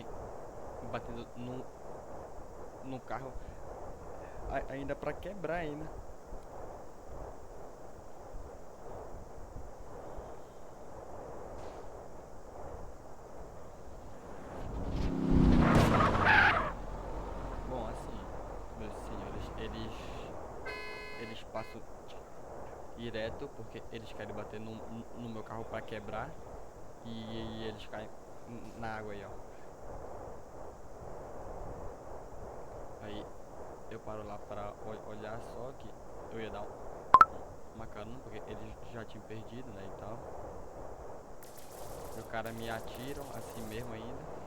vem batendo no carro, ainda pra quebrar ainda. Bom, assim, meus senhores, eles passam direto porque eles querem bater no meu carro pra quebrar e eles caem na água aí, ó. Aí eu paro lá pra olhar, só que eu ia dar uma carona porque eles já tinham perdido, né, e tal. E o cara me atiram assim mesmo ainda.